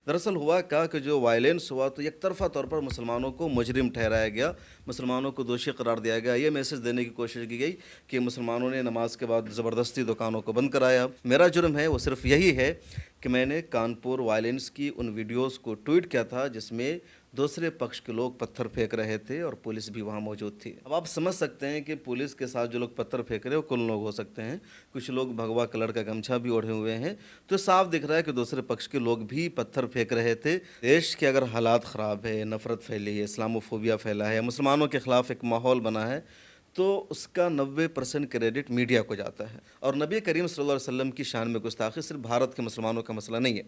दरअसल हुआ क्या कि जो वायलेंस हुआ तो एक तरफा तौर पर मुसलमानों को मुजरिम ठहराया गया, मुसलमानों को दोषी करार दिया गया। ये मैसेज देने की कोशिश की गई कि मुसलमानों ने नमाज के बाद ज़बरदस्ती दुकानों को बंद कराया। मेरा जुर्म है वो सिर्फ यही है कि मैंने कानपुर वायलेंस की उन वीडियोस को ट्वीट किया था जिसमें दूसरे पक्ष के लोग पत्थर फेंक रहे थे और पुलिस भी वहाँ मौजूद थी। अब आप समझ सकते हैं कि पुलिस के साथ जो लोग पत्थर फेंक रहे हैं वो कौन लोग हो सकते हैं। कुछ लोग भगवा कलर का गमछा भी ओढ़े हुए हैं, तो साफ दिख रहा है कि दूसरे पक्ष के लोग भी पत्थर फेंक रहे थे। देश के अगर हालात ख़राब है, नफ़रत फैली है, इस्लामोफोबिया फैला है, मुसलमानों के ख़िलाफ़ एक माहौल बना है, तो उसका 90% क्रेडिट मीडिया को जाता है। और नबी करीम सल्लल्लाहु अलैहि वसल्लम की शान में गुस्ताखी सिर्फ भारत के मुसलमानों का मसला नहीं है।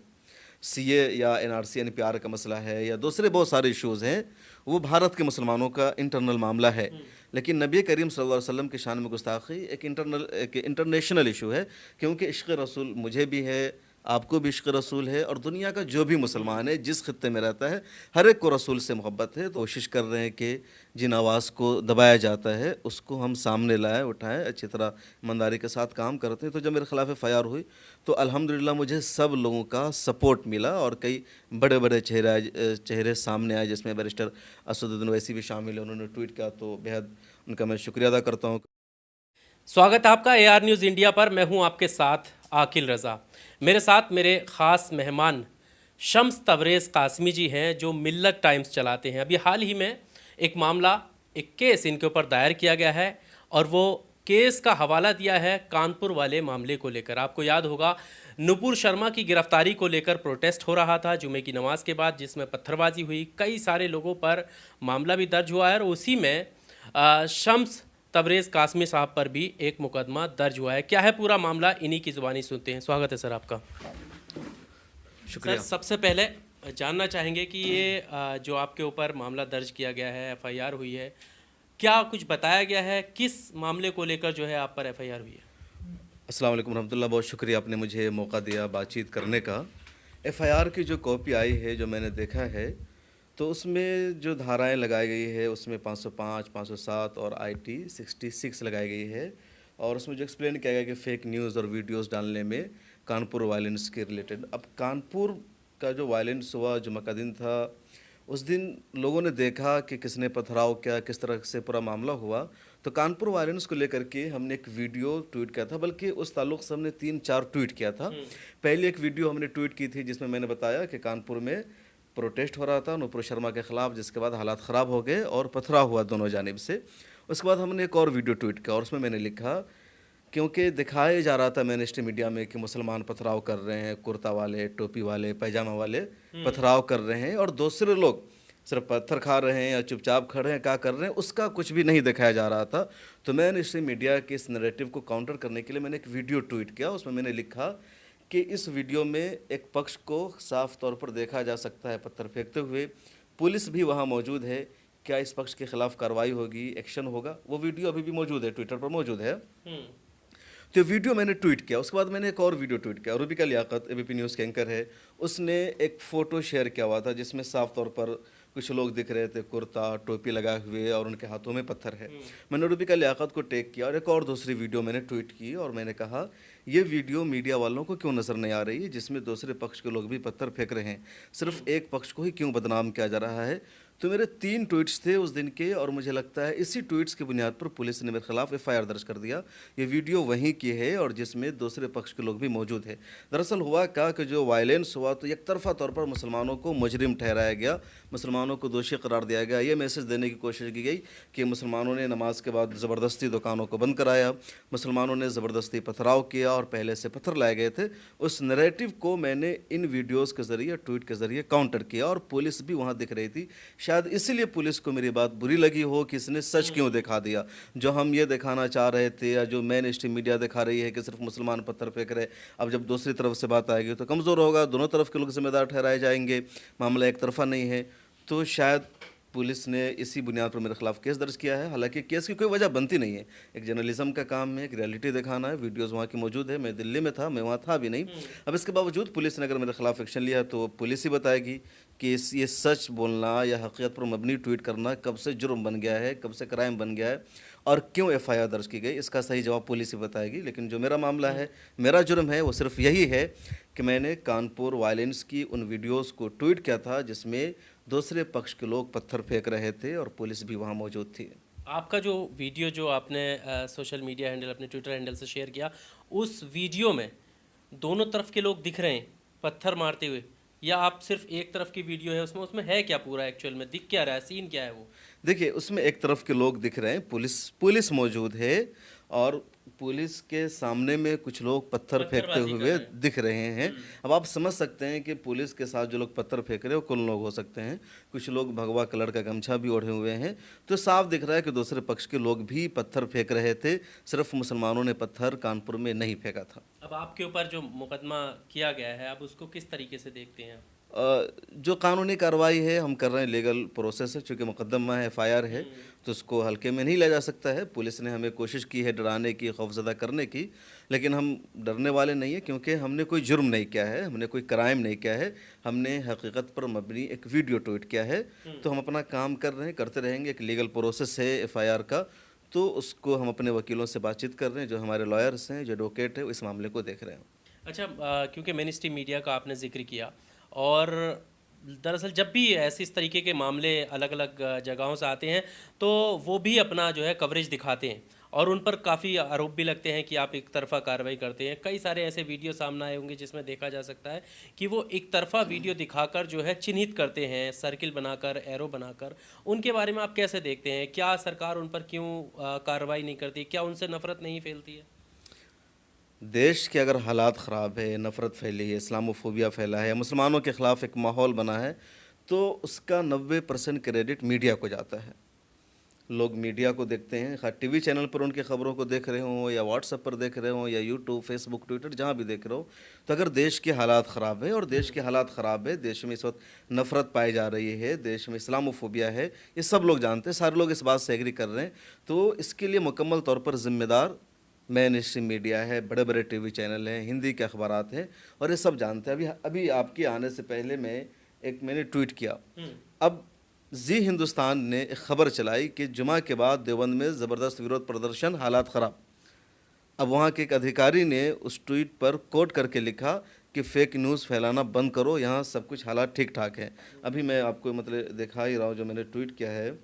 सीए या एनआरसी एनपीआर का मसला है या दूसरे बहुत सारे इश्यूज़ हैं, वो भारत के मुसलमानों का इंटरनल मामला है। लेकिन नबी करीम सल्लल्लाहु अलैहि वसल्लम की शान में गुस्ताखी एक इंटरनेशनल इशू है, क्योंकि इश्क़ रसूल मुझे भी है, आपको भी इश्क़ रसूल है, और दुनिया का जो भी मुसलमान है जिस खित्ते में रहता है हर एक को रसूल से मोहब्बत है। तो कोशिश कर रहे हैं कि जिन आवाज़ को दबाया जाता है उसको हम सामने लाएँ, उठाएँ, अच्छी तरह ईमानदारी के साथ काम करते हैं। तो जब मेरे ख़िलाफ़ एफ़आईआर हुई तो अल्हम्दुलिल्लाह मुझे सब लोगों का सपोर्ट मिला और कई बड़े बड़े चेहरे सामने आए, जिसमें बैरिस्टर असदुद्दीन ओवैसी भी शामिल है। उन्होंने ट्वीट किया, तो बेहद उनका मैं शुक्रिया अदा करता हूँ। स्वागत है आपका AR न्यूज़ इंडिया पर। मैं हूं आपके साथ आकिल रज़ा। मेरे साथ मेरे ख़ास मेहमान शम्स तबरेज़ कासमी जी हैं, जो मिल्लत टाइम्स चलाते हैं। अभी हाल ही में एक मामला, एक केस इनके ऊपर दायर किया गया है और वो केस का हवाला दिया है कानपुर वाले मामले को लेकर। आपको याद होगा नुपुर शर्मा की गिरफ्तारी को लेकर प्रोटेस्ट हो रहा था जुमे की नमाज के बाद, जिसमें पत्थरबाजी हुई, कई सारे लोगों पर मामला भी दर्ज हुआ है और उसी में शम्स तबरेज़ कासमी साहब पर भी एक मुकदमा दर्ज हुआ है। क्या है पूरा मामला, इन्हीं की ज़ुबानी सुनते हैं। स्वागत है सर आपका। शुक्रिया। सर, सबसे पहले जानना चाहेंगे कि ये जो आपके ऊपर मामला दर्ज किया गया है, FIR हुई है, क्या कुछ बताया गया है, किस मामले को लेकर जो है आप पर FIR हुई है? अस्सलाम वालेकुम रहमतुल्लाह, बहुत शुक्रिया आपने मुझे मौका दिया बातचीत करने का। एफ़आईआर की जो कॉपी आई है, जो मैंने देखा है, तो उसमें जो धाराएं लगाई गई है उसमें 505, 507 और IT 66 लगाई गई है। और उसमें जो एक्सप्लेन किया गया कि फ़ेक न्यूज़ और वीडियोस डालने में कानपुर वायलेंस के रिलेटेड। अब कानपुर का जो वायलेंस हुआ, जुमा का दिन था, उस दिन लोगों ने देखा कि किसने पथराव किया, किस तरह से पूरा मामला हुआ। तो कानपुर वायलेंस को लेकर के हमने एक वीडियो ट्वीट किया था, बल्कि उस ताल्लुक़ से हमने 3-4 ट्वीट किया था। पहले एक वीडियो हमने ट्वीट की थी जिसमें मैंने बताया कि कानपुर में प्रोटेस्ट हो रहा था नुपुर शर्मा के ख़िलाफ़, जिसके बाद हालात ख़राब हो गए और पथराव हुआ दोनों जानिब से। उसके बाद हमने एक और वीडियो ट्वीट किया और उसमें मैंने लिखा, क्योंकि दिखाया जा रहा था मैन स्ट्रीम मीडिया में कि मुसलमान पथराव कर रहे हैं, कुर्ता वाले, टोपी वाले, पैजामा वाले पथराव कर रहे हैं और दूसरे लोग सिर्फ पत्थर खा रहे हैं या चुपचाप खड़े हैं, क्या कर रहे हैं, उसका कुछ भी नहीं दिखाया जा रहा था। तो मैंने स्ट्रीम मीडिया के इस नैरेटिव को काउंटर करने के लिए मैंने एक वीडियो ट्वीट किया। उसमें मैंने लिखा कि इस वीडियो में एक पक्ष को साफ तौर पर देखा जा सकता है पत्थर फेंकते हुए, पुलिस भी वहाँ मौजूद है। क्या इस पक्ष के खिलाफ कार्रवाई होगी, एक्शन होगा? वो वीडियो अभी भी मौजूद है, ट्विटर पर मौजूद है। तो वीडियो मैंने ट्वीट किया। उसके बाद मैंने एक और वीडियो ट्वीट किया। रूबिका लियाकत ABP न्यूज़ के एंकर है, उसने एक फ़ोटो शेयर किया हुआ था जिसमें साफ तौर पर कुछ लोग दिख रहे थे, कुर्ता टोपी लगाए हुए, और उनके हाथों में पत्थर है। मैंने रूबिका लियाकत को टैग किया और एक और दूसरी वीडियो मैंने ट्वीट की और मैंने कहा ये वीडियो मीडिया वालों को क्यों नज़र नहीं आ रही है, जिसमें दूसरे पक्ष के लोग भी पत्थर फेंक रहे हैं, सिर्फ एक पक्ष को ही क्यों बदनाम किया जा रहा है। तो मेरे 3 ट्वीट्स थे उस दिन के, और मुझे लगता है इसी ट्वीट्स की बुनियाद पर पुलिस ने मेरे खिलाफ FIR दर्ज कर दिया। ये वीडियो वहीं की है और जिसमें दूसरे पक्ष के लोग भी मौजूद है। दरअसल हुआ क्या कि जो वायलेंस हुआ तो एक तरफा तौर पर मुसलमानों को मुजरिम ठहराया गया, मुसलमानों को दोषी करार दिया गया। ये मैसेज देने की कोशिश की गई कि मुसलमानों ने नमाज के बाद ज़बरदस्ती दुकानों को बंद कराया, मुसलमानों ने ज़बरदस्ती पथराव किया और पहले से पत्थर लाए गए थे। उस नैरेटिव को मैंने इन वीडियोज़ के ज़रिए, ट्वीट के ज़रिए काउंटर किया और पुलिस भी वहाँ दिख रही थी। शायद इसीलिए पुलिस को मेरी बात बुरी लगी हो कि इसने सच क्यों दिखा दिया। जो हम ये दिखाना चाह रहे थे या जो मेन स्ट्रीम मीडिया दिखा रही है कि सिर्फ मुसलमान पत्थर फेंक रहे, अब जब दूसरी तरफ से बात आएगी तो कमज़ोर होगा, दोनों तरफ के लोग जिम्मेदार ठहराए जाएंगे, मामला एक तरफा नहीं है। तो शायद पुलिस ने इसी बुनियाद पर मेरे खिलाफ केस दर्ज किया है। हालांकि केस की कोई वजह बनती नहीं है, एक जर्नलिज्म का काम है, एक रियलिटी दिखाना है। वीडियोस वहाँ की मौजूद है, मैं दिल्ली में था, मैं वहाँ था भी नहीं। अब इसके बावजूद पुलिस ने अगर मेरे खिलाफ एक्शन लिया तो पुलिस ही बताएगी कि ये सच बोलना या हकीकत पर मबनी ट्वीट करना कब से जुर्म बन गया है, कब से क्राइम बन गया है और क्यों FIR दर्ज की गई। इसका सही जवाब पुलिस ही बताएगी। लेकिन जो मेरा मामला है, मेरा जुर्म है वो सिर्फ यही है कि मैंने कानपुर वायलेंस की उन वीडियोस को ट्वीट किया था जिसमें दूसरे पक्ष के लोग पत्थर फेंक रहे थे और पुलिस भी वहाँ मौजूद थी। आपका जो वीडियो जो आपने सोशल मीडिया हैंडल अपने ट्विटर हैंडल से शेयर किया, उस वीडियो में दोनों तरफ के लोग दिख रहे हैं पत्थर मारते हुए, या आप सिर्फ एक तरफ की वीडियो है उसमें उसमें है क्या पूरा, एक्चुअल में दिख क्या रहा है, सीन क्या है वो? देखिए, उसमें एक तरफ के लोग दिख रहे हैं, पुलिस मौजूद है और पुलिस के सामने में कुछ लोग पत्थर फेंकते पत्थरबाजी कर हुए रहे हैं। दिख रहे हैं। अब आप समझ सकते हैं कि पुलिस के साथ जो लोग पत्थर फेंक रहे हैं वो कौन लोग हो सकते हैं। कुछ लोग भगवा कलर का गमछा भी ओढ़े हुए हैं, तो साफ दिख रहा है कि दूसरे पक्ष के लोग भी पत्थर फेंक रहे थे, सिर्फ मुसलमानों ने पत्थर कानपुर में नहीं फेंका था। अब आपके ऊपर जो मुकदमा किया गया है, आप उसको किस तरीके से देखते हैं? जो कानूनी कार्रवाई है हम कर रहे हैं, लीगल प्रोसेस है, चूँकि मुकदमा है, एफआईआर है, तो उसको हल्के में नहीं लिया जा सकता है। पुलिस ने हमें कोशिश की है डराने की, खौफजदा करने की, लेकिन हम डरने वाले नहीं हैं, क्योंकि हमने कोई जुर्म नहीं किया है, हमने कोई क्राइम नहीं किया है, हमने हकीकत पर मबनी एक वीडियो ट्वीट किया है। तो हम अपना काम कर रहे हैं, करते रहेंगे। एक लीगल प्रोसेस है एफआईआर का, तो उसको हम अपने वकीलों से बातचीत कर रहे हैं, जो हमारे लॉयर्स हैं, जो एडवोकेट है, इस मामले को देख रहे हैं। अच्छा, क्योंकि मेन स्ट्रीम मीडिया का आपने जिक्र किया, और दरअसल जब भी ऐसे इस तरीके के मामले अलग अलग जगहों से आते हैं तो वो भी अपना जो है कवरेज दिखाते हैं, और उन पर काफ़ी आरोप भी लगते हैं कि आप एक तरफा कार्रवाई करते हैं। कई सारे ऐसे वीडियो सामने आए होंगे जिसमें देखा जा सकता है कि वो एक तरफा वीडियो दिखाकर जो है चिन्हित करते हैं, सर्किल बनाकर, एरो बनाकर। उनके बारे में आप कैसे देखते हैं? क्या सरकार उन पर क्यों कार्रवाई नहीं करती? क्या उनसे नफरत नहीं फैलती है? देश के अगर हालात ख़राब है, नफ़रत फैली है, इस्लामोफोबिया फैला है, मुसलमानों के ख़िलाफ़ एक माहौल बना है, तो उसका 90% क्रेडिट मीडिया को जाता है। लोग मीडिया को देखते हैं, ख़ास टीवी चैनल पर उनकी ख़बरों को देख रहे हों, या व्हाट्सएप पर देख रहे हों, या यूट्यूब, फेसबुक, ट्विटर, जहाँ भी देख रहे हो। तो अगर देश के हालात ख़राब है, और देश के हालात ख़राब है, देश में इस वक्त नफ़रत पाई जा रही है, देश में इस्लामोफोबिया है, ये सब लोग जानते हैं, सारे लोग इस बात से एग्री कर रहे हैं। तो इसके लिए मुकम्मल तौर पर ज़िम्मेदार मेन स्ट्रीम मीडिया है, बड़े बड़े टीवी चैनल हैं, हिंदी के अखबारात हैं, और ये सब जानते हैं। अभी अभी आपके आने से पहले मैंने ट्वीट किया। अब जी हिंदुस्तान ने एक खबर चलाई कि जुमा के बाद देवबंद में ज़बरदस्त विरोध प्रदर्शन, हालात ख़राब। अब वहाँ के एक अधिकारी ने उस ट्वीट पर कोट करके लिखा कि फेक न्यूज़ फैलाना बंद करो, यहाँ सब कुछ हालात ठीक ठाक हैं। अभी मैं आपको मतलब दिखा ही रहा हूँ जो मैंने ट्वीट किया है,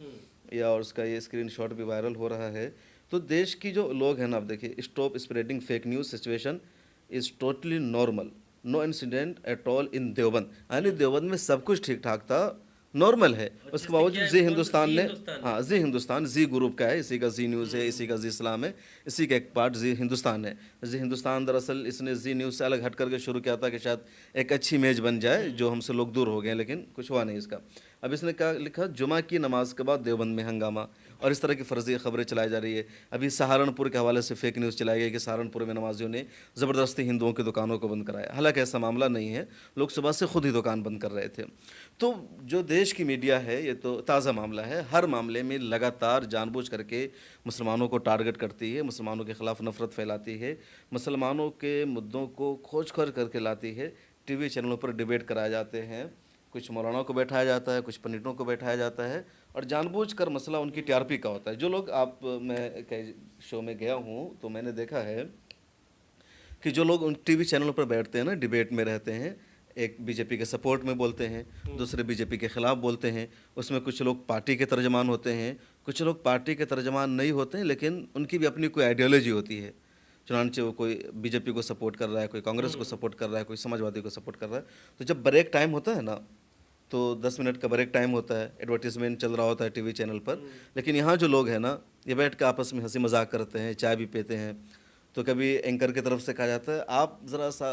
या और उसका ये स्क्रीनशॉट भी वायरल हो रहा है। तो देश की जो लोग हैं ना, अब देखिए, stop spreading fake news, situation is totally normal, no incident at all in Deoband. यानी देवबंद में सब कुछ ठीक ठाक था, नॉर्मल है। उसके बावजूद जी हिंदुस्तान ने, हाँ, जी हिंदुस्तान जी ग्रुप का है, इसी का जी न्यूज़ है, इसी का जी इस्लाम है, इसी का एक पार्ट जी हिंदुस्तान है। जी हिंदुस्तान दरअसल इसने जी न्यूज़ से अलग हट करके शुरू किया था कि शायद एक अच्छी इमेज बन जाए, जो हमसे लोग दूर हो गए, लेकिन कुछ हुआ नहीं इसका। अब इसने क्या लिखा, जुमा की नमाज के बाद देवबंद में हंगामा, और इस तरह की फर्जी खबरें चलाई जा रही है। अभी सहारनपुर के हवाले से फेक न्यूज़ चलाई गई कि सहारनपुर में नमाजियों ने ज़बरदस्ती हिंदुओं की दुकानों को बंद कराया। हालांकि ऐसा मामला नहीं है, लोग सुबह से खुद ही दुकान बंद कर रहे थे। तो जो देश की मीडिया है, ये तो ताज़ा मामला है, हर मामले में लगातार जानबूझ करके मुसलमानों को टारगेट करती है, मुसलमानों के ख़िलाफ़ नफ़रत फैलाती है, मुसलमानों के मुद्दों को खोज खोज करके लाती है। टीवी चैनलों पर डिबेट कराए जाते हैं, कुछ मौलानाओं को बैठाया जाता है, कुछ पंडितों को बैठाया जाता है, और जानबूझकर मसला उनकी टीआरपी का होता है। जो लोग मैं कई शो में गया हूँ तो मैंने देखा है कि जो लोग उन टीवी चैनलों पर बैठते हैं ना, डिबेट में रहते हैं, एक बीजेपी के सपोर्ट में बोलते हैं, दूसरे बीजेपी के ख़िलाफ़ बोलते हैं। उसमें कुछ लोग पार्टी के तर्जमान होते हैं, कुछ लोग पार्टी के तर्जमान नहीं होते हैं, लेकिन उनकी भी अपनी कोई आइडियोलॉजी होती है। चुनांचे वो कोई बीजेपी को सपोर्ट कर रहा है, कोई कांग्रेस को सपोर्ट कर रहा है, कोई समाजवादी को सपोर्ट कर रहा है। तो जब ब्रेक टाइम होता है ना, तो 10 मिनट का ब्रेक टाइम होता है, एडवर्टीजमेंट चल रहा होता है टीवी चैनल पर, लेकिन यहाँ जो लोग हैं ना, ये बैठ के आपस में हंसी मजाक करते हैं, चाय भी पीते हैं। तो कभी एंकर की तरफ से कहा जाता है, आप ज़रा सा,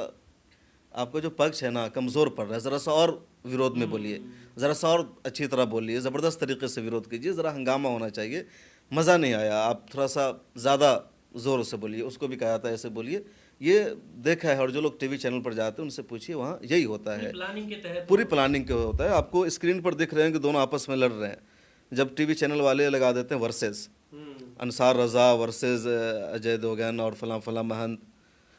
आपका जो पक्ष है ना कमज़ोर पड़ रहा है, ज़रा सा और विरोध में बोलिए, ज़रा सा और अच्छी तरह बोलिए, ज़बरदस्त तरीके से विरोध कीजिए, ज़रा हंगामा होना चाहिए, मज़ा नहीं आया, आप थोड़ा सा ज़्यादा ज़ोर से बोलिए। उसको भी कहा जाता है ऐसे बोलिए। ये देखा है, और जो लोग टीवी चैनल पर जाते हैं उनसे पूछिए, वहाँ यही होता है, प्लानिंग के तहत पूरी प्लानिंग के होता है। आपको स्क्रीन पर दिख रहे हैं कि दोनों आपस में लड़ रहे हैं। जब टीवी चैनल वाले लगा देते हैं वर्सेस, अंसार रज़ा वर्सेस अजय देवगन और फलां फलां महंत,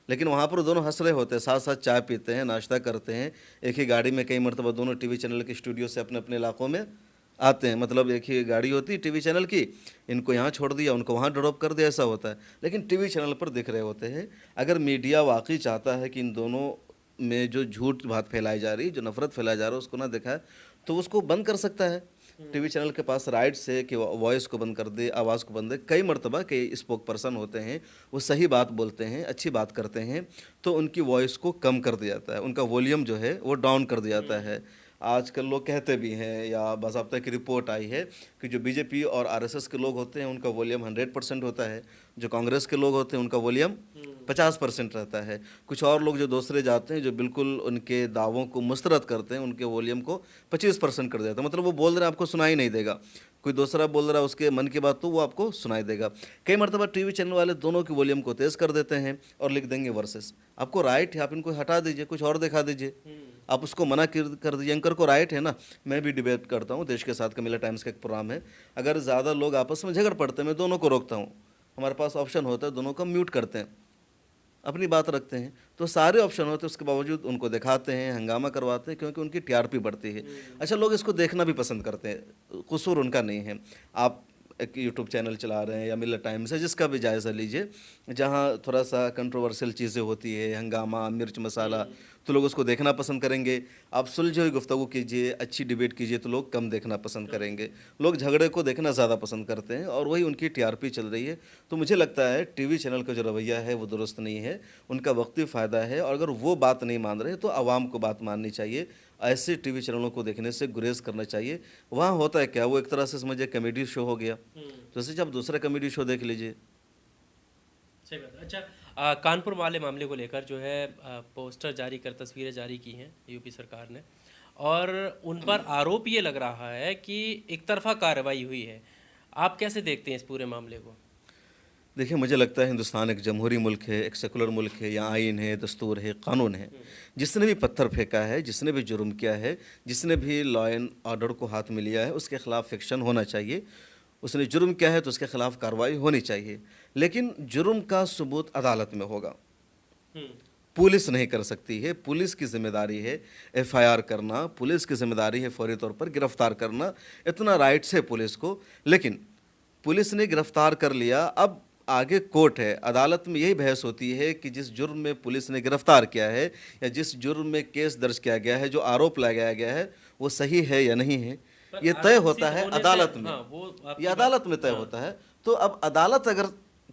लेकिन वहाँ पर दोनों हंस रहे होते हैं, साथ साथ चाय पीते हैं, नाश्ता करते हैं, एक ही गाड़ी में कई मरतबा दोनों टीवी चैनल के स्टूडियो से अपने अपने इलाकों में आते हैं। मतलब एक ही गाड़ी होती है टीवी चैनल की, इनको यहाँ छोड़ दिया, उनको वहाँ ड्रॉप कर दिया, ऐसा होता है, लेकिन टीवी चैनल पर दिख रहे होते हैं। अगर मीडिया वाकई चाहता है कि इन दोनों में जो झूठ बात फैलाई जा रही है, जो नफरत फैलाई जा रहा है, उसको ना देखा है तो उसको बंद कर सकता है। टीवी चैनल के पास राइट्स है कि वॉइस को बंद कर दे, आवाज़ को बंद दे। कई मर्तबा कई स्पोक पर्सन होते हैं, वो सही बात बोलते हैं, अच्छी बात करते हैं, तो उनकी वॉइस को कम कर दिया जाता है, उनका वॉल्यूम जो है वो डाउन कर दिया जाता है। आजकल लोग कहते भी हैं या बाज़ाब्ता की रिपोर्ट आई है कि जो बीजेपी और आरएसएस के लोग होते हैं उनका वॉल्यूम 100% होता है, जो कांग्रेस के लोग होते हैं उनका वॉल्यूम 50% रहता है। कुछ और लोग जो दूसरे जाते हैं, जो बिल्कुल उनके दावों को मुस्तरद करते हैं, उनके वॉल्यूम को 25% कर देता है। मतलब वो बोल रहे हैं, आपको सुनाई नहीं देगा। कोई दूसरा बोल रहा है उसके मन की बात, तो वो आपको सुनाई देगा। कई मरतबा टीवी चैनल वाले दोनों की वॉल्यूम को तेज़ कर देते हैं और लिख देंगे वर्सेस। आपको राइट है, आप इनको हटा दीजिए, कुछ और दिखा दीजिए, आप उसको मना कर दीजिए। एंकर को राइट है ना। मैं भी डिबेट करता हूँ, देश के साथ कमिला टाइम्स का एक प्रोग्राम है। अगर ज़्यादा लोग आपस में झगड़ पड़ते हैं, मैं दोनों को रोकता हूँ। हमारे पास ऑप्शन होता है, दोनों को म्यूट करते हैं, अपनी बात रखते हैं। तो सारे ऑप्शन होते हैं, उसके बावजूद उनको दिखाते हैं, हंगामा करवाते हैं, क्योंकि उनकी टीआरपी बढ़ती है। अच्छा, लोग इसको देखना भी पसंद करते हैं, कसूर उनका नहीं है। आप एक यूट्यूब चैनल चला रहे हैं या मिलत टाइम्स है, जिसका भी जायज़ा लीजिए, जहाँ थोड़ा सा कंट्रोवर्शियल चीज़ें होती है, हंगामा, मिर्च मसाला, तो लोग उसको देखना पसंद करेंगे। आप सुलझी हुई गुफ्तगू कीजिए, अच्छी डिबेट कीजिए, तो लोग कम देखना पसंद करेंगे। लोग झगड़े को देखना ज़्यादा पसंद करते हैं, और वही उनकी टीआरपी चल रही है। तो मुझे लगता है टीवी चैनल का जो रवैया है वो दुरुस्त नहीं है, उनका वक्ती फ़ायदा है, और अगर वो बात नहीं मान रहे तो आवाम को बात माननी चाहिए। ऐसे टीवी चैनलों को देखने से गुरेज करना चाहिए। वहाँ होता है क्या, वो एक तरह से समझिए कॉमेडी शो हो गया। तो जैसे आप दूसरा कॉमेडी शो देख लीजिए। सही बात है। अच्छा, कानपुर वाले मामले को लेकर जो है पोस्टर जारी कर तस्वीरें जारी की हैं यूपी सरकार ने, और उन पर आरोप ये लग रहा है कि एक तरफा कार्रवाई हुई है। आप कैसे देखते हैं इस पूरे मामले को? देखिए, मुझे लगता है हिंदुस्तान एक जमहूरी मुल्क है, एक सेकुलर मुल्क है, यहाँ आइन है, दस्तूर है, कानून है। जिसने भी पत्थर फेंका है, जिसने भी जुर्म किया है, जिसने भी लॉ एंड ऑर्डर को हाथ में लिया है, उसके खिलाफ एक्शन होना चाहिए। उसने जुर्म किया है तो उसके खिलाफ कार्रवाई होनी चाहिए, लेकिन जुर्म का सबूत अदालत में होगा, पुलिस नहीं कर सकती है। पुलिस की जिम्मेदारी है एफआईआर करना, पुलिस की जिम्मेदारी है फौरी तौर पर गिरफ्तार करना, इतना राइट्स है पुलिस को। लेकिन पुलिस ने गिरफ्तार कर लिया, अब आगे कोर्ट है, अदालत में यही बहस होती है कि जिस जुर्म में पुलिस ने गिरफ्तार किया है या जिस जुर्म में केस दर्ज किया गया है, जो आरोप लगाया गया है, वो सही है या नहीं है, ये तय होता है अदालत में। ये अदालत में तय होता है। तो अब अदालत अगर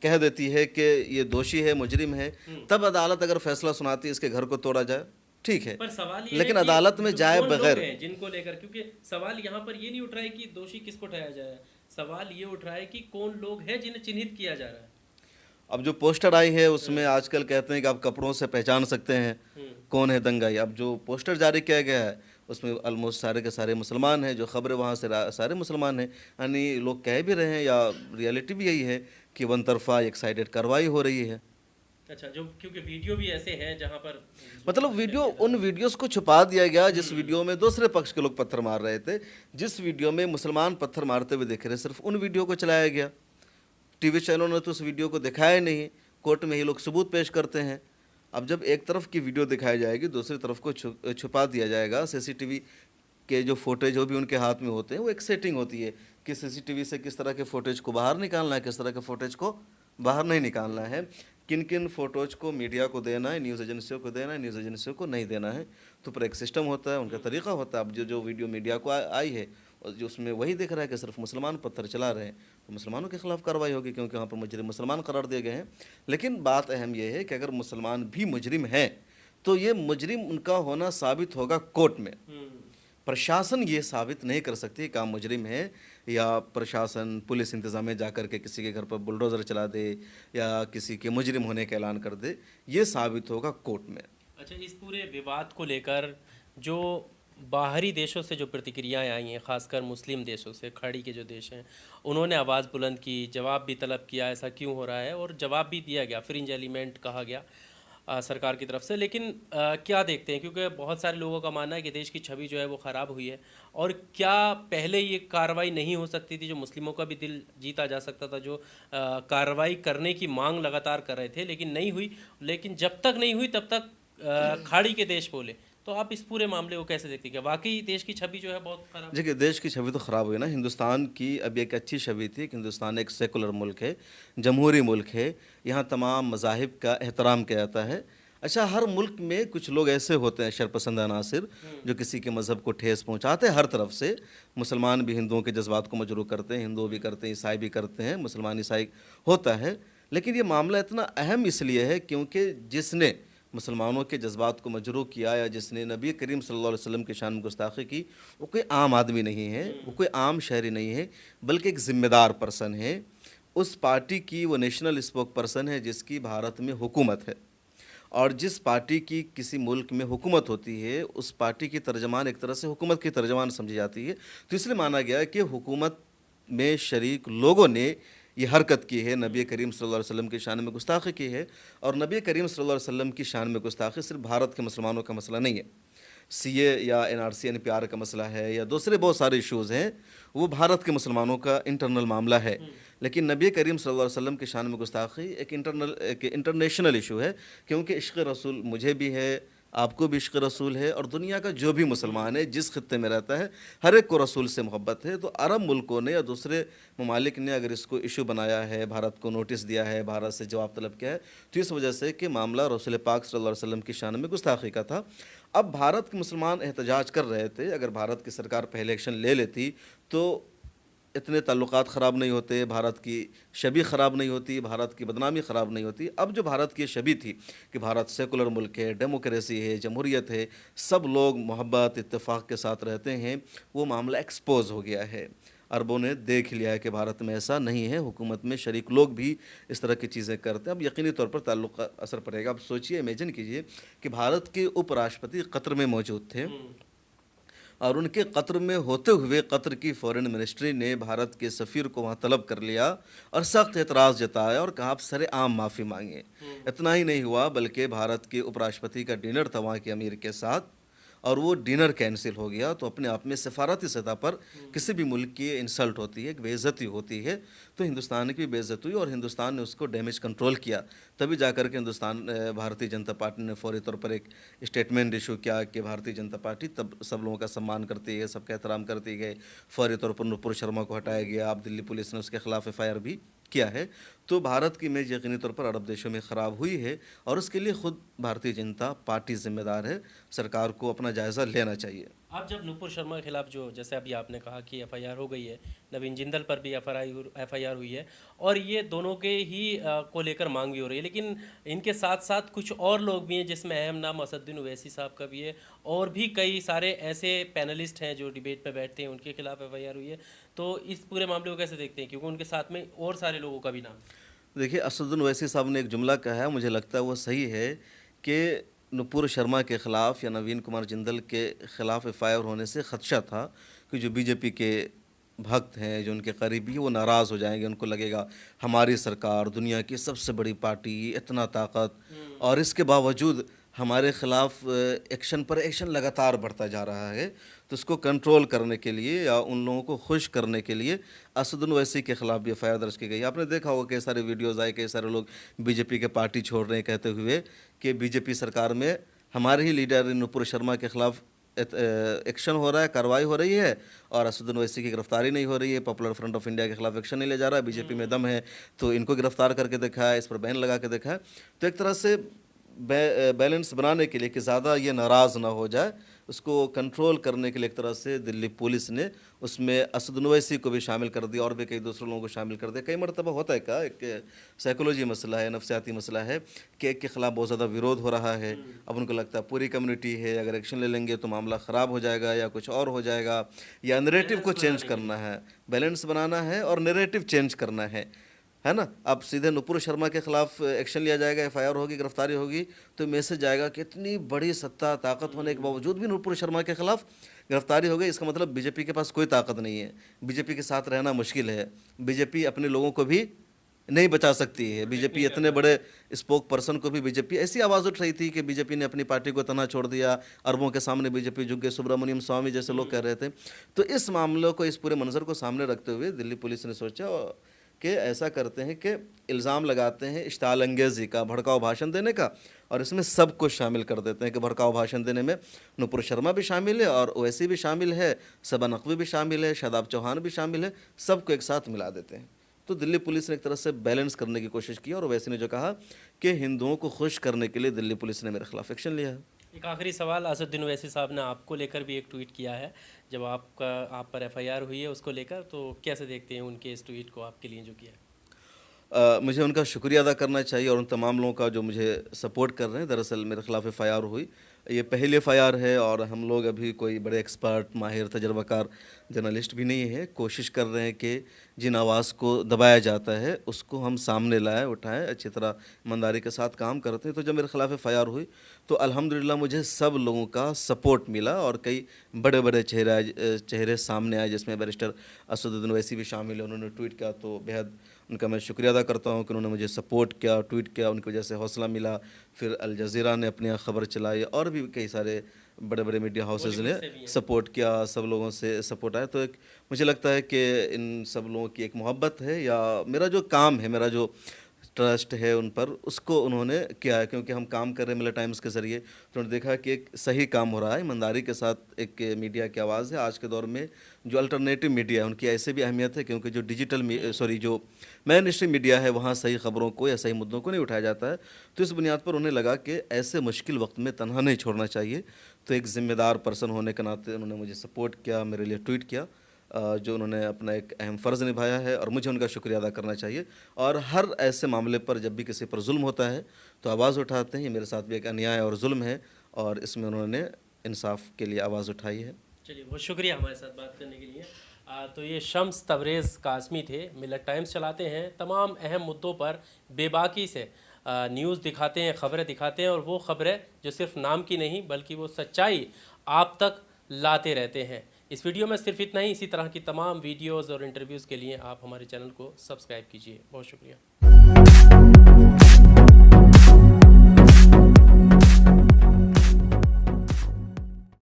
कह देती है कि ये दोषी है, मुजरिम है, तब अदालत अगर फैसला सुनाती है इसके घर को तोड़ा जाए, ठीक है। पर सवाल ये लेकिन है कि अदालत में जाए कौन लोग बगैर, हैं जिनको लेकर, क्योंकि सवाल यहाँ पर ये नहीं उठ रहा है कि दोषी किसको ठहराया जाए, सवाल ये उठ रहा है कि कौन लोग हैं जिन्हें चिन्हित किया जा रहा है। अब जो पोस्टर आई है उसमें आजकल कहते हैं कि आप कपड़ों से पहचान सकते हैं कौन है दंगाई। अब जो पोस्टर जारी किया गया है उसमें ऑलमोस्ट सारे के सारे मुसलमान हैं, जो खबरें वहाँ से सारे मुसलमान हैं। यानी लोग कह भी रहे हैं या रियलिटी भी यही है कि वन तरफा एक साइडेड कार्रवाई हो रही है। अच्छा, जो क्योंकि वीडियो भी ऐसे हैं जहाँ पर मतलब वीडियो, उन वीडियोस को छुपा दिया गया जिस वीडियो में दूसरे पक्ष के लोग पत्थर मार रहे थे, जिस वीडियो में मुसलमान पत्थर मारते हुए दिख रहे, सिर्फ उन वीडियो को चलाया गया। टीवी चैनलों ने तो उस वीडियो को दिखाया नहीं, कोर्ट में ही लोग सबूत पेश करते हैं। अब जब एक तरफ की वीडियो दिखाई जाएगी, दूसरी तरफ को छुपा दिया जाएगा। सीसीटीवी के जो फुटेज जो भी उनके हाथ में होते हैं, वो एक सेटिंग होती है कि सीसीटीवी से किस तरह के फुटेज को बाहर निकालना है, किस तरह के फुटेज को बाहर नहीं निकालना है, किन किन फ़ोटोज़ को मीडिया को देना है, न्यूज़ एजेंसियों को देना है, न्यूज़ एजेंसियों को नहीं देना है। तो पर एक सिस्टम होता है, उनका तरीका होता है। अब जो वीडियो मीडिया को आई है और जो उसमें वही दिख रहा है कि सिर्फ मुसलमान पत्थर चला रहे हैं, तो मुसलमानों के खिलाफ कार्रवाई होगी, क्योंकि वहाँ पर मुजरिम मुसलमान करार दिए गए हैं। लेकिन बात अहम यह है कि अगर मुसलमान भी मुजरिम हैं तो ये मुजरिम उनका होना साबित होगा कोर्ट में। प्रशासन ये साबित नहीं कर सकती कि आप मुजरिम है, या प्रशासन पुलिस इंतज़ामिया जा कर के किसी के घर पर बुलडोज़र चला दे या किसी के मुजरिम होने का ऐलान कर दे, ये साबित होगा कोर्ट में। अच्छा, इस पूरे विवाद को लेकर जो बाहरी देशों से जो प्रतिक्रियाएं आई हैं, खासकर मुस्लिम देशों से, खाड़ी के जो देश हैं, उन्होंने आवाज़ बुलंद की, जवाब भी तलब किया ऐसा क्यों हो रहा है, और जवाब भी दिया गया, फ्रिंज एलिमेंट कहा गया सरकार की तरफ से। लेकिन क्या देखते हैं, क्योंकि बहुत सारे लोगों का मानना है कि देश की छवि जो है वो ख़राब हुई है, और क्या पहले ये कार्रवाई नहीं हो सकती थी, जो मुस्लिमों का भी दिल जीता जा सकता था, जो कार्रवाई करने की मांग लगातार कर रहे थे, लेकिन नहीं हुई। लेकिन जब तक नहीं हुई तब तक खाड़ी के देश बोले। तो आप इस पूरे मामले को कैसे देखते हैं? क्या वाकई देश की छवि जो है बहुत खराब? देखिए, देश की छवि तो ख़राब हुई ना। हिंदुस्तान की अभी एक अच्छी छवि थी कि हिंदुस्तान एक सेकुलर मुल्क है, जमहूरी मुल्क है, यहाँ तमाम मज़ाहिब का एहतराम किया जाता है। अच्छा, हर मुल्क में कुछ लोग ऐसे होते हैं शरपसंद अनासिर जो किसी के मज़हब को ठेस पहुंचाते हैं हर तरफ से। मुसलमान भी हिंदुओं के जज्बात को मजरूह करते हैं, हिंदू भी करते हैं, ईसाई भी करते हैं, मुसलमान ईसाई होता है। लेकिन ये मामला इतना अहम इसलिए है क्योंकि जिसने मुसलमानों के जज्बात को मजरूह किया या जिसने नबी करीम सल्लल्लाहु अलैहि वसल्लम की शान में गुस्ताखी की, वो कोई आम आदमी नहीं है, वो कोई आम शहरी नहीं है, बल्कि एक ज़िम्मेदार पर्सन है। उस पार्टी की वो नेशनल स्पोक पर्सन है जिसकी भारत में हुकूमत है। और जिस पार्टी की किसी मुल्क में हुकूमत होती है, उस पार्टी की तर्जमान एक तरह से हुकूमत की तर्जमान समझी जाती है। तो इसलिए माना गया है कि हुकूमत में शरीक लोगों ने ये हरकत की है, नबी करीम सल्लल्लाहु अलैहि वसल्लम की शान में गुस्ताखी की है। और नबी करीम सल्लल्लाहु अलैहि वसल्लम की शान में गुस्ताखी सिर्फ भारत के मुसलमानों का मसला नहीं है। सीए या एनआरसी एनपीआर का मसला है या दूसरे बहुत सारे इश्यूज़ हैं, वो भारत के मुसलमानों का इंटरनल मामला है। लेकिन नबी करीम सल्लल्लाहु अलैहि वसल्लम की शान में गुस्ताखी एक इंटरनेशनल इशू है, क्योंकि इश्क़ रसूल मुझे भी है, आपको भी इश्क़ रसूल है, और दुनिया का जो भी मुसलमान है जिस खित्ते में रहता है हर एक को रसूल से मोहब्बत है। तो अरब मुल्कों ने या दूसरे ममालिक ने अगर इसको इशू बनाया है, भारत को नोटिस दिया है, भारत से जवाब तलब किया है, तो इस वजह से कि मामला रसूल पाक सल्लल्लाहु अलैहि वसल्लम की शान में गुस्ताखी का था। अब भारत के मुसलमान एहतजाज कर रहे थे, अगर भारत की सरकार पहले एक्शन ले लेती तो इतने ताल्लुकात ख़राब नहीं होते, भारत की छवि ख़राब नहीं होती, भारत की बदनामी ख़राब नहीं होती। अब जो भारत की छवि थी कि भारत सेकुलर मुल्क है, डेमोक्रेसी है, जमहूरियत है, सब लोग मोहब्बत इत्तेफाक के साथ रहते हैं, वो मामला एक्सपोज हो गया है। अरबों ने देख लिया है कि भारत में ऐसा नहीं है, हुकूमत में शरीक लोग भी इस तरह की चीज़ें करते हैं। अब यकीनी तौर पर ताल्लुक का असर पड़ेगा। अब सोचिए, इमेजिन कीजिए कि भारत के उपराष्ट्रपति कतर में मौजूद थे और उनके कतर में होते हुए कतर की फॉरेन मिनिस्ट्री ने भारत के सफ़ीर को वहाँ तलब कर लिया और सख्त एतराज़ जताया और कहा आप सरेआम माफ़ी मांगे। इतना ही नहीं हुआ, बल्कि भारत के उपराष्ट्रपति का डिनर था वहाँ के अमीर के साथ, और वो डिनर कैंसिल हो गया। तो अपने आप में सफारती सतह पर किसी भी मुल्क की इंसल्ट होती है, एक बेइज्जती होती है। तो हिंदुस्तान की भी बेइज्जत हुई और हिंदुस्तान ने उसको डैमेज कंट्रोल किया। तभी जाकर के भारतीय जनता पार्टी ने फौरी तौर पर एक स्टेटमेंट इशू किया कि भारतीय जनता पार्टी तब सब लोगों का सम्मान करती है, सबका एहतराम करती है। फौरी तौर पर नुपुर शर्मा को हटाया गया। अब दिल्ली पुलिस ने उसके खिलाफ FIR भी किया है। तो भारत की इमेज यकीनी तौर पर अरब देशों में ख़राब हुई है और उसके लिए खुद भारतीय जनता पार्टी जिम्मेदार है। सरकार को अपना जायज़ा लेना चाहिए। आप जब नुपुर शर्मा के खिलाफ जो जैसे अभी आपने कहा कि FIR हो गई है, नवीन जिंदल पर भी FIR हुई है और ये दोनों के ही को लेकर मांग भी हो रही है, लेकिन इनके साथ साथ कुछ और लोग भी हैं जिसमें अहम नाम असदुद्दीन ओवैसी साहब का भी है और भी कई सारे ऐसे पैनलिस्ट हैं जो डिबेट पे बैठते हैं, उनके खिलाफ FIR हुई है। तो इस पूरे मामले को कैसे देखते हैं, क्योंकि उनके साथ में और सारे लोगों का भी नाम। देखिए, असदुद्दीन ओवैसी साहब ने एक जुमला कहा है, मुझे लगता है वो सही है कि नुपुर शर्मा के ख़िलाफ़ या नवीन कुमार जिंदल के ख़िलाफ़ FIR होने से ख़दशा था कि जो BJP के भक्त हैं, जो उनके करीबी हैं, वो नाराज़ हो जाएंगे। उनको लगेगा हमारी सरकार दुनिया की सबसे बड़ी पार्टी, इतना ताकत, और इसके बावजूद हमारे ख़िलाफ़ एक्शन पर एक्शन लगातार बढ़ता जा रहा है। तो उसको कंट्रोल करने के लिए या उन लोगों को खुश करने के लिए असदुद्दीन ओवैसी के ख़िलाफ़ भी FIR दर्ज की गई। आपने देखा होगा कई सारे वीडियोज़ आए, कई सारे लोग BJP के पार्टी छोड़ रहे हैं कहते हुए कि BJP सरकार में हमारे ही लीडर नुपुर शर्मा के ख़िलाफ़ एक्शन हो रहा है, कार्रवाई हो रही है और असदुद्दीन ओवैसी की गिरफ्तारी नहीं हो रही है। पॉपुलर फ्रंट ऑफ इंडिया के खिलाफ एक्शन नहीं ले जा रहा है। BJP में दम है तो इनको गिरफ्तार करके देखा है, इस पर बैन लगा के देखा है। तो एक तरह से बैलेंस बनाने के लिए कि ज़्यादा ये नाराज़ ना हो जाए, उसको कंट्रोल करने के लिए एक तरह से दिल्ली पुलिस ने उसमें असदुद्दीन ओवैसी को भी शामिल कर दिया और भी कई दूसरे लोगों को शामिल कर दिया। कई मरतबा होता है क्या, एक साइकोलॉजी मसला है, नफ्सियाती मसला है कि एक के ख़िलाफ़ बहुत ज़्यादा विरोध हो रहा है। अब उनको लगता है पूरी कम्युनिटी है, अगर एक्शन ले लेंगे तो मामला ख़राब हो जाएगा या कुछ और हो जाएगा, या नैरेटिव को चेंज करना है, बैलेंस बनाना है और नैरेटिव चेंज करना है ना। अब सीधे नुपुर शर्मा के खिलाफ एक्शन लिया जाएगा, FIR होगी, गिरफ्तारी होगी, तो मैसेज जाएगा कि इतनी बड़ी सत्ता ताकत होने के बावजूद भी नुपुर शर्मा के खिलाफ गिरफ्तारी हो गई, इसका मतलब BJP के पास कोई ताकत नहीं है, BJP के साथ रहना मुश्किल है, BJP अपने लोगों को भी नहीं बचा सकती है। BJP इतने बड़े स्पोक पर्सन को भी BJP ऐसी आवाज़ उठ रही थी कि BJP ने अपनी पार्टी को तना छोड़ दिया, अरबों के सामने BJP झुक गए, सुब्रमण्यम स्वामी जैसे लोग कह रहे थे। तो इस मामले को, इस पूरे मंजर को सामने रखते हुए दिल्ली पुलिस ने सोचा कि ऐसा करते हैं कि इल्ज़ाम लगाते हैं इश्ताल अंगेज़ी का, भड़काऊ भाषण देने का, और इसमें सब कुछ शामिल कर देते हैं कि भड़काऊ भाषण देने में नुपुर शर्मा भी शामिल है और ओवैसी भी शामिल है, सबा नकवी भी शामिल है, शादाब चौहान भी शामिल है, सबको एक साथ मिला देते हैं। तो दिल्ली पुलिस ने एक तरह से बैलेंस करने की कोशिश की और वैसे ने जो कहा कि हिंदुओं को खुश करने के लिए दिल्ली पुलिस ने मेरे खिलाफ एक्शन लिया है। एक आखिरी सवाल, असदुद्दीन ओवैसी साहब ने आपको लेकर भी एक ट्वीट किया है, जब आप पर एफआईआर हुई है उसको लेकर, तो कैसे देखते हैं उनके इस ट्वीट को आपके लिए जो किया है? मुझे उनका शुक्रिया अदा करना चाहिए और उन तमाम लोगों का जो मुझे सपोर्ट कर रहे हैं। दरअसल मेरे खिलाफ एफआईआर हुई, ये पहली एफआईआर है और हम लोग अभी कोई बड़े एक्सपर्ट, माहिर, तजर्बाकार जर्नलिस्ट भी नहीं है। कोशिश कर रहे हैं कि जिन आवाज़ को दबाया जाता है उसको हम सामने लाएं, उठाएं, अच्छी तरह ईमानदारी के साथ काम करते हैं। तो जब मेरे खिलाफ एफआईआर हुई तो अल्हम्दुलिल्लाह मुझे सब लोगों का सपोर्ट मिला और कई बड़े बड़े चेहरे सामने आए, जिसमें बैरिस्टर असदुद्दीन ओवैसी भी शामिल है। उन्होंने ट्वीट किया तो बेहद उनका मैं शुक्रिया अदा करता हूँ कि उन्होंने मुझे सपोर्ट किया, ट्वीट किया, उनकी वजह से हौसला मिला। फिर अल जज़ीरा ने अपनी खबर चलाई और भी कई सारे बड़े बड़े मीडिया हाउसेज ने सपोर्ट किया, सब लोगों से सपोर्ट आया। तो एक मुझे लगता है कि इन सब लोगों की एक मोहब्बत है या मेरा जो काम है, मेरा जो ट्रस्ट है उन पर, उसको उन्होंने किया है। क्योंकि हम काम कर रहे हैं मिलर टाइम्स के ज़रिए, तो उन्होंने देखा कि एक सही काम हो रहा है, ईमानदारी के साथ एक मीडिया की आवाज़ है। आज के दौर में जो अल्टरनेटिव मीडिया है उनकी ऐसे भी अहमियत है, क्योंकि जो जो मेन स्ट्रीम मीडिया है वहाँ सही खबरों को या सही मुद्दों को नहीं उठाया जाता है। तो इस बुनियाद पर उन्हें लगा कि ऐसे मुश्किल वक्त में तनहा नहीं छोड़ना चाहिए। तो एक ज़िम्मेदार पर्सन होने के नाते उन्होंने मुझे सपोर्ट किया, मेरे लिए ट्वीट किया, जो उन्होंने अपना एक अहम फ़र्ज़ निभाया है और मुझे उनका शुक्रिया अदा करना चाहिए। और हर ऐसे मामले पर जब भी किसी पर जुल्म होता है तो आवाज़ उठाते हैं। ये मेरे साथ भी एक अन्याय और जुल्म है और इसमें उन्होंने इंसाफ के लिए आवाज़ उठाई है। चलिए, बहुत शुक्रिया हमारे साथ बात करने के लिए। तो ये शम्स तबरेज़ कासमी थे, मिलत टाइम्स चलाते हैं, तमाम अहम मुद्दों पर बेबाकी से न्यूज़ दिखाते हैं, ख़बरें दिखाते हैं, और वो ख़बरें जो सिर्फ नाम की नहीं बल्कि वो सच्चाई आप तक लाते रहते हैं। इस वीडियो में सिर्फ इतना ही। इसी तरह की तमाम वीडियोज़ और इंटरव्यूज़ के लिए आप हमारे चैनल को सब्सक्राइब कीजिए। बहुत शुक्रिया।